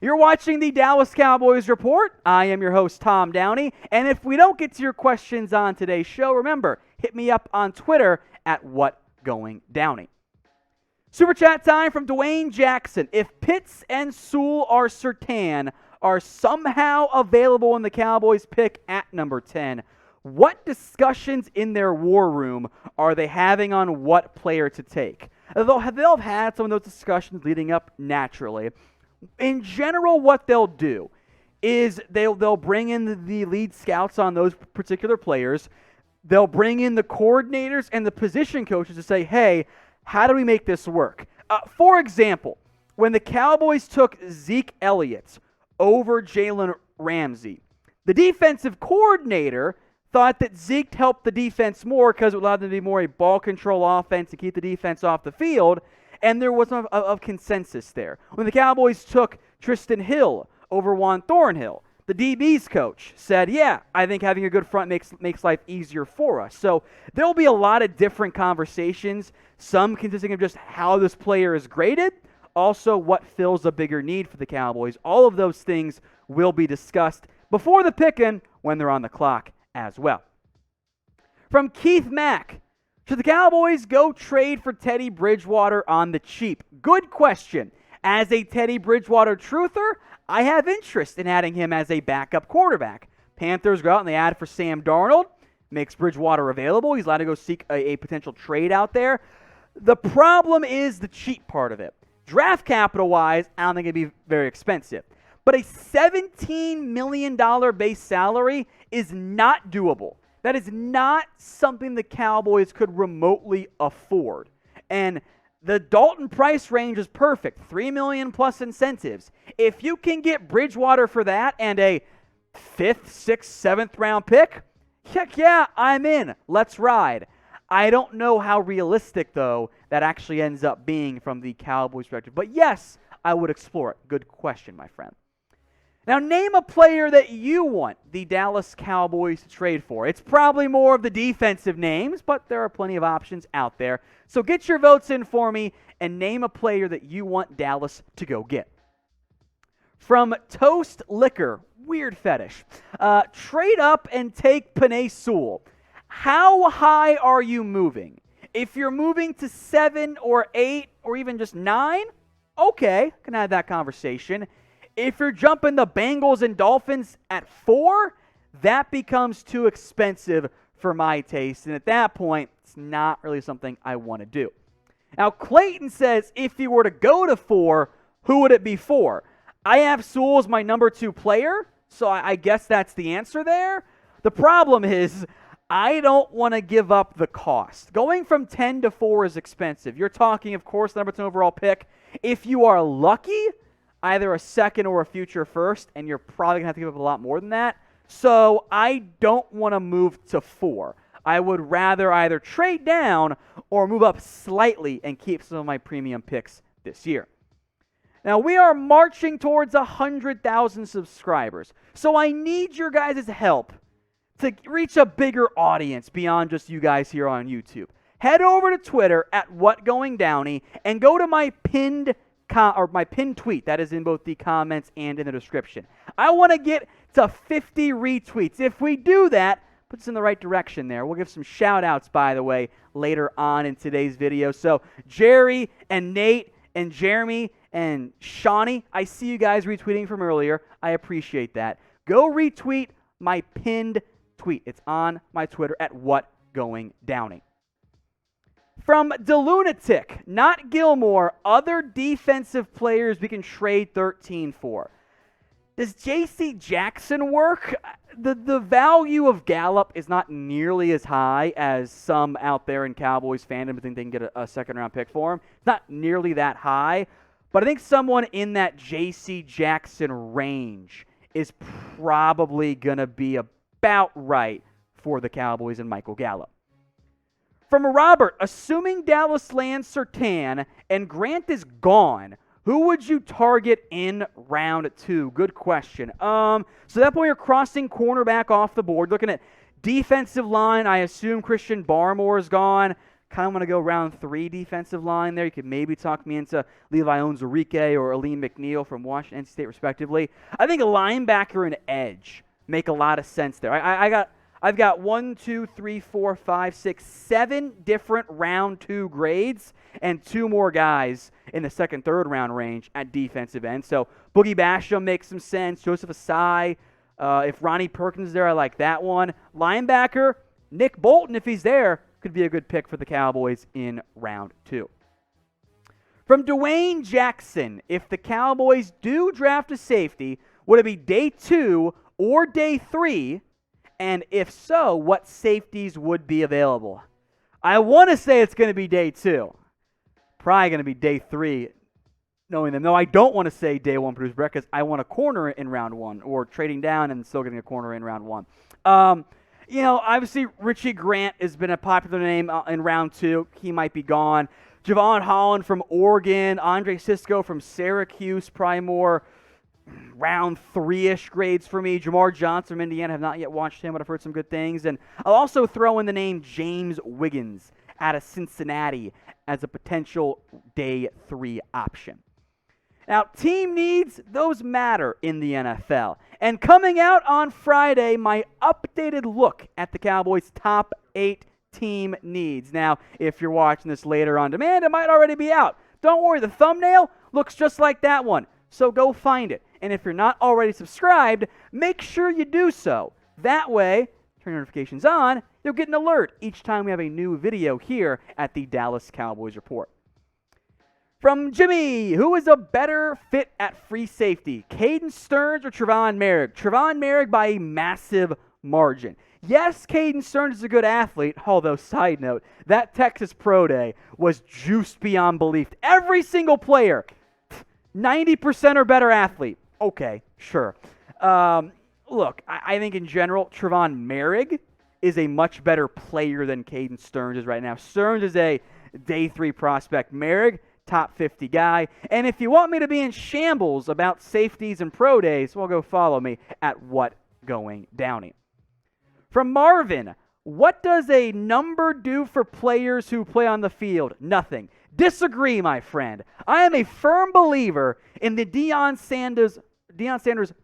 You're watching the Dallas Cowboys Report. I am your host, Tom Downey. And if we don't get to your questions on today's show, remember, hit me up on Twitter at WhatGoingDowney. Super chat time from Dwayne Jackson. If Pitts and Sewell or Surtain are somehow available in the Cowboys pick at number 10, what discussions in their war room are they having on what player to take? They'll have had some of those discussions leading up naturally. In general, what they'll do is they'll bring in the lead scouts on those particular players. They'll bring in the coordinators and the position coaches to say, hey, how do we make this work? For example, when the Cowboys took Zeke Elliott over Jalen Ramsey, the defensive coordinator thought that Zeke helped the defense more because it allowed them to be more a ball control offense to keep the defense off the field. And there was some of consensus there. When the Cowboys took Tristan Hill over Juan Thornhill, the DB's coach said, yeah, I think having a good front makes life easier for us. So there'll be a lot of different conversations, some consisting of just how this player is graded, also what fills a bigger need for the Cowboys. All of those things will be discussed before the pick-in when they're on the clock as well. From Keith Mack. Should the Cowboys go trade for Teddy Bridgewater on the cheap? Good question. As a Teddy Bridgewater truther, I have interest in adding him as a backup quarterback. Panthers go out and they add for Sam Darnold, makes Bridgewater available. He's allowed to go seek a potential trade out there. The problem is the cheap part of it. Draft capital-wise, I don't think it'd be very expensive. But a $17 million base salary is not doable. That is not something the Cowboys could remotely afford. And the Dalton price range is perfect. $3 million plus incentives. If you can get Bridgewater for that and a 5th, 6th, 7th round pick, heck yeah, I'm in. Let's ride. I don't know how realistic, though, that actually ends up being from the Cowboys' perspective. But yes, I would explore it. Good question, my friend. Now, name a player that you want the Dallas Cowboys to trade for. It's probably more of the defensive names, but there are plenty of options out there. So get your votes in for me and name a player that you want Dallas to go get. From Toast Liquor, weird fetish. Trade up and take Penei Sewell. How high are you moving? If you're moving to 7 or 8 or even just 9, okay, can have that conversation. If you're jumping the Bengals and Dolphins at 4, that becomes too expensive for my taste. And at that point, it's not really something I want to do. Now, Clayton says, if you were to go to 4, who would it be for? I have Sewell as my number 2 player, so I guess that's the answer there. The problem is, I don't want to give up the cost. Going from 10 to 4 is expensive. You're talking, of course, number 2 overall pick. If you are lucky, either a second or a future first, and you're probably going to have to give up a lot more than that. So I don't want to move to 4. I would rather either trade down or move up slightly and keep some of my premium picks this year. Now, we are marching towards 100,000 subscribers, so I need your guys' help to reach a bigger audience beyond just you guys here on YouTube. Head over to Twitter at WhatGoingDowney and go to my pinned tweet that is in both the comments and in the description. I want to get to 50 retweets. If we do that, puts us in the right direction there. We'll give some shout outs, by the way, later on in today's video. So Jerry and Nate and Jeremy and Shawnee, I see you guys retweeting from earlier. I appreciate that. Go retweet my pinned tweet. It's on my Twitter at WhatGoingDowney. From DeLunatic, not Gilmore, other defensive players we can trade 13 for. Does J.C. Jackson work? The value of Gallup is not nearly as high as some out there in Cowboys fandom think they can get a second-round pick for him. It's not nearly that high, but I think someone in that J.C. Jackson range is probably going to be about right for the Cowboys and Michael Gallup. From Robert, assuming Dallas lands Surtain and Grant is gone, who would you target in round 2? Good question. So that point you're crossing cornerback off the board. Looking at defensive line, I assume Christian Barmore is gone. kind of want to go round 3 defensive line there. You could maybe talk me into Levi Onwuzurike or Aleem McNeil from Washington State, respectively. I think a linebacker and edge make a lot of sense there. I've got 1, 2, 3, 4, 5, 6, 7 different round 2 grades and 2 more guys in the second, third round range at defensive end. So Boogie Basham makes some sense. Joseph Asai. If Ronnie Perkins is there, I like that one. Linebacker, Nick Bolton, if he's there, could be a good pick for the Cowboys in round 2. From Dwayne Jackson, if the Cowboys do draft a safety, would it be day 2 or day 3? And if so, what safeties would be available? I want to say it's going to be day 2. Probably going to be day 3, knowing them. No, I don't want to say day 1 Bruce Brett because I want a corner in round 1 or trading down and still getting a corner in round 1. Obviously Richie Grant has been a popular name in round 2. He might be gone. Javon Holland from Oregon. Andre Cisco from Syracuse, probably more round 3-ish grades for me. Jamar Johnson from Indiana, have not yet watched him, but I've heard some good things. And I'll also throw in the name James Wiggins out of Cincinnati as a potential day 3 option. Now, team needs, those matter in the NFL. And coming out on Friday, my updated look at the Cowboys' top 8 team needs. Now, if you're watching this later on demand, it might already be out. Don't worry, the thumbnail looks just like that one. So go find it. And if you're not already subscribed, make sure you do so. That way, turn notifications on, you'll get an alert each time we have a new video here at the Dallas Cowboys Report. From Jimmy, who is a better fit at free safety, Caden Sterns or Trevon Moehrig? Trevon Moehrig by a massive margin. Yes, Caden Sterns is a good athlete, although, side note, that Texas Pro Day was juiced beyond belief. Every single player, 90% or better athlete. Okay, sure. Look, I think in general, Trevon Moehrig is a much better player than Caden Sterns is right now. Sterns is a day 3 prospect. Moehrig, top 50 guy. And if you want me to be in shambles about safeties and pro days, well, go follow me at What Going Downey. From Marvin, what does a number do for players who play on the field? Nothing. Disagree, my friend. I am a firm believer in the Deion Sanders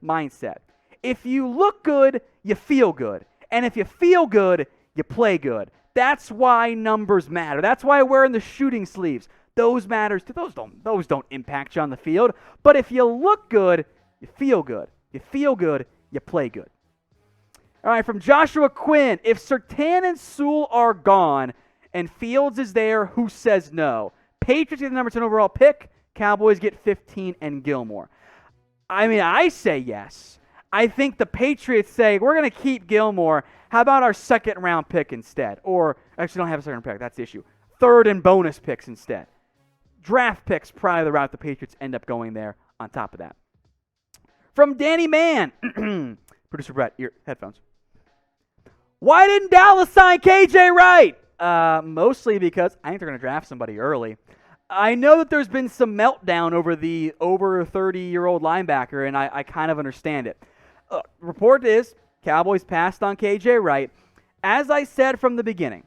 mindset. If you look good, you feel good. And if you feel good, you play good. That's why numbers matter. That's why wearing the shooting sleeves. Those matters too. Those don't impact you on the field. But if you look good, you feel good. You feel good, you play good. All right, from Joshua Quinn, if Surtain and Sewell are gone and Fields is there, who says no? Patriots get the number 10 overall pick. Cowboys get 15 and Gilmore. I mean, I say yes. I think the Patriots say, we're going to keep Gilmore. How about our second round pick instead? Or, actually, don't have a second pick. That's the issue. Third and bonus picks instead. Draft picks, probably the route the Patriots end up going there on top of that. From Danny Mann. Producer Brett, your headphones. Why didn't Dallas sign KJ Wright? Mostly because I think they're going to draft somebody early. I know that there's been some meltdown over the over 30-year-old linebacker, and I kind of understand it. Report is, Cowboys passed on KJ Wright. As I said from the beginning,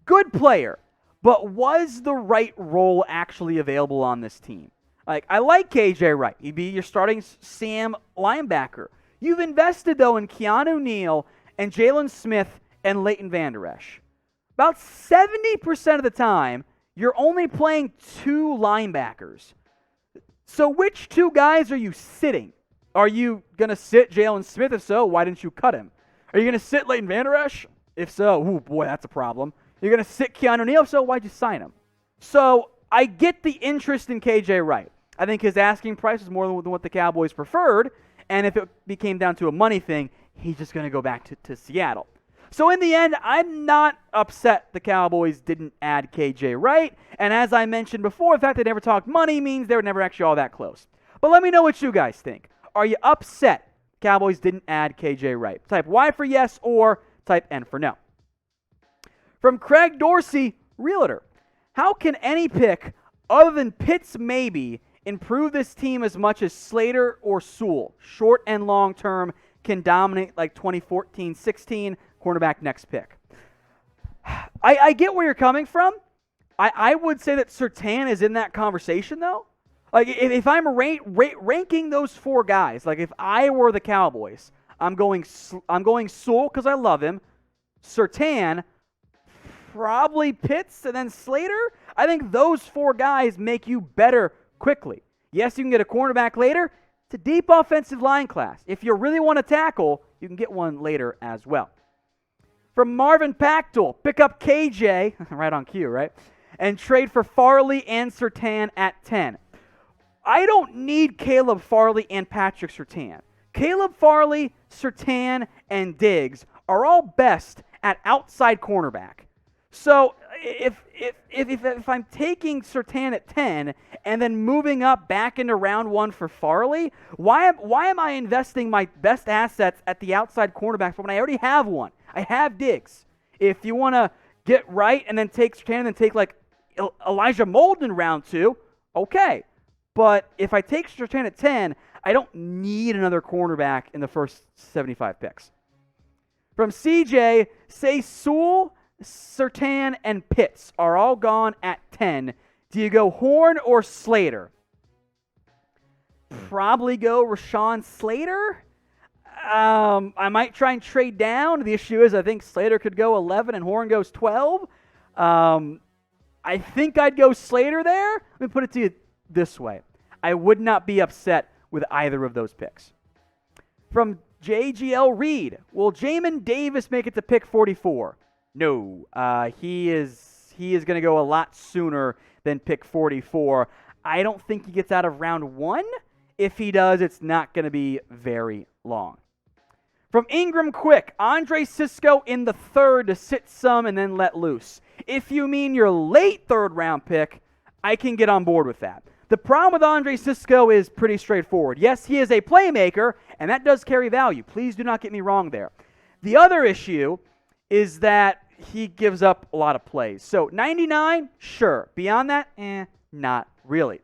good player, but was the right role actually available on this team? I like KJ Wright. He'd be your starting Sam linebacker. You've invested, though, in Keanu Neal and Jalen Smith and Leighton Vander Esch. About 70% of the time, you're only playing 2 linebackers. So which 2 guys are you sitting? Are you going to sit Jalen Smith? If so, why didn't you cut him? Are you going to sit Leighton Vander Esch? If so, oh boy, that's a problem. You're going to sit Keanu Neal? If so, why'd you sign him? So I get the interest in KJ Wright. I think his asking price is more than what the Cowboys preferred. And if it became down to a money thing, he's just going to go back to Seattle. So in the end, I'm not upset the Cowboys didn't add KJ Wright. And as I mentioned before, the fact they never talked money means they were never actually all that close. But let me know what you guys think. Are you upset Cowboys didn't add KJ Wright? Type Y for yes or type N for no. From Craig Dorsey, Realtor. How can any pick other than Pitts maybe improve this team as much as Slater or Sewell? Short and long term can dominate like 2014-16, cornerback next pick. I get where you're coming from. I would say that Surtain is in that conversation, though. Like, if I'm ranking those 4 guys, like if I were the Cowboys, I'm going Sewell because I love him, Surtain, probably Pitts, and then Slater. I think those 4 guys make you better quickly. Yes, you can get a cornerback later. It's a deep offensive line class. If you really want to tackle, you can get one later as well. From Marvin Pactel, pick up KJ, right on cue, right? And trade for Farley and Surtain at 10. I don't need Caleb Farley and Patrick Surtain. Caleb Farley, Surtain, and Diggs are all best at outside cornerback. So if I'm taking Surtain at 10 and then moving up back into round 1 for Farley, why am I investing my best assets at the outside cornerback when I already have one? I have Diggs. If you want to get right and then take Surtain and then take like Elijah Molden in round 2, okay. But if I take Surtain at 10, I don't need another cornerback in the first 75 picks. From CJ, say Sewell, Surtain, and Pitts are all gone at 10. Do you go Horn or Slater? Probably go Rashawn Slater. I might try and trade down. The issue is I think Slater could go 11 and Horn goes 12. I think I'd go Slater there. Let me put it to you this way. I would not be upset with either of those picks. From JGL Reed, will Jamin Davis make it to pick 44? No. He is going to go a lot sooner than pick 44. I don't think he gets out of round 1. If he does, it's not going to be very long. From Ingram Quick, Andre Cisco in the 3rd to sit some and then let loose. If you mean your late 3rd round pick, I can get on board with that. The problem with Andre Cisco is pretty straightforward. Yes, he is a playmaker, and that does carry value. Please do not get me wrong there. The other issue is that he gives up a lot of plays. So 99, sure. Beyond that, not really.